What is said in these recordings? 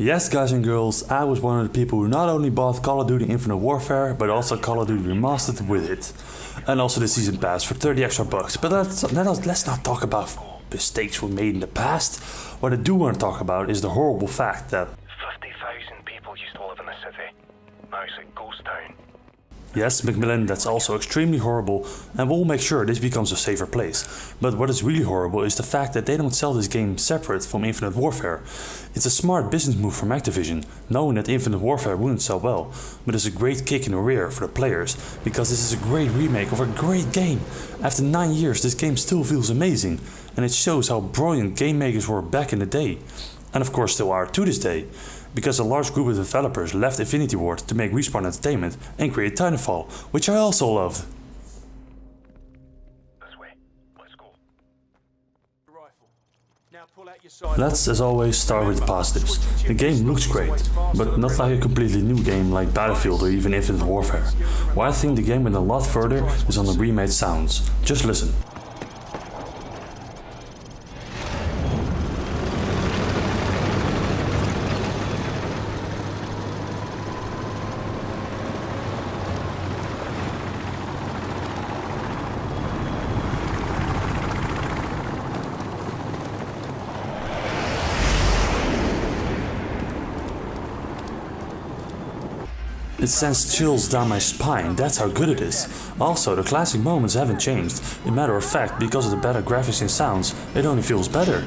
Yes, guys and girls, I was one of the people who not only bought Call of Duty Infinite Warfare, but also Call of Duty Remastered with it. And also the Season Pass for 30 extra bucks. But let's not talk about mistakes we made in the past. What I do want to talk about is the horrible fact that 50,000 people used to live in the city. Now it's a ghost town. yes, Macmillan, that's also extremely horrible, and we'll make sure this becomes a safer place. But what is really horrible is the fact that they don't sell this game separate from Infinite Warfare. It's a smart business move from Activision, knowing that Infinite Warfare wouldn't sell well, but it's a great kick in the rear for the players, because this is a great remake of a great game. After 9 years, this game still feels amazing, and it shows how brilliant game makers were back in the day. And of course still are to this day, because a large group of developers left Infinity Ward to make Respawn Entertainment and create Titanfall, which I also loved. This way. Let's go. Let's, as always, start with the positives. The game looks great, but not like a completely new game like Battlefield or even Infinite Warfare. Where I think the game went a lot further is on the remade sounds. Just listen. It sends chills down my spine, that's how good it is. Also, the classic moments haven't changed. In matter of fact, because of the better graphics and sounds, it only feels better.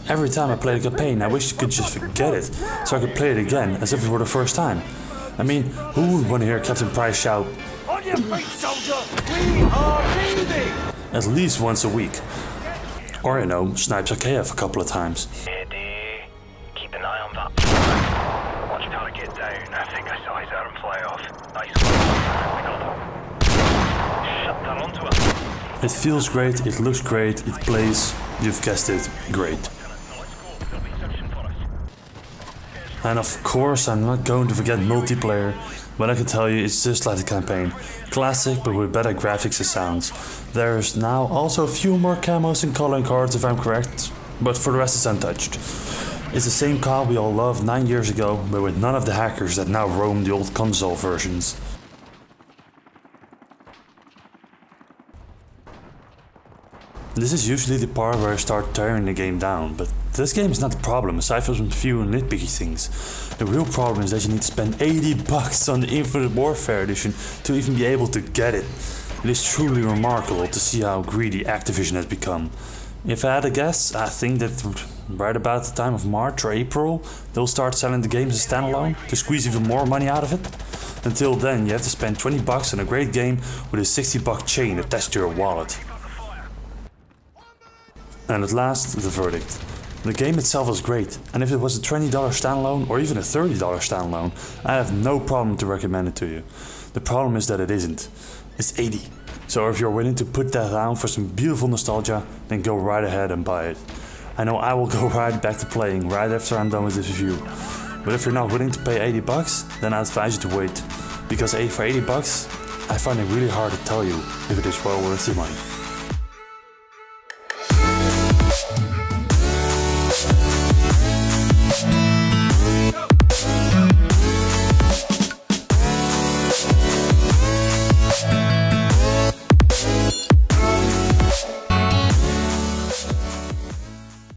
Every time I play the campaign, I wish I could just forget it, so I could play it again as if it were the first time. I mean, who would want to hear Captain Price shout, "On your feet, soldier! We are leaving!" at least once a week? Or, you know, snipes KF a couple of times. Steady. Keep an eye on that. Watch target down. I think I saw his arm fly off. Nice one. We got him. Shut that onto him. It feels great, it looks great, it plays, you've guessed it, great. And of course I'm not going to forget multiplayer, but I can tell you it's just like the campaign. Classic, but with better graphics and sounds. There's now also a few more camos and coloring cards if I'm correct, but for the rest it's untouched. It's the same COD we all loved 9 years ago, but with none of the hackers that now roam the old console versions. This is usually the part where I start tearing the game down, but this game is not the problem, aside from some few nitpicky things. The real problem is that you need to spend 80 bucks on the Infinite Warfare edition to even be able to get it. It is truly remarkable to see how greedy Activision has become. If I had a guess, I think that right about the time of March or April, they'll start selling the game as a standalone to squeeze even more money out of it. Until then, you have to spend 20 bucks on a great game with a 60-buck chain attached to your wallet. And at last, the verdict. The game itself was great, and if it was a $20 standalone or even a $30 standalone, I have no problem to recommend it to you. The problem is that it isn't. It's 80. So if you're willing to put that down for some beautiful nostalgia, then go right ahead and buy it. I know I will go right back to playing right after I'm done with this review. But if you're not willing to pay 80 bucks, then I advise you to wait. Because for 80 bucks, I find it really hard to tell you if it is well worth your money.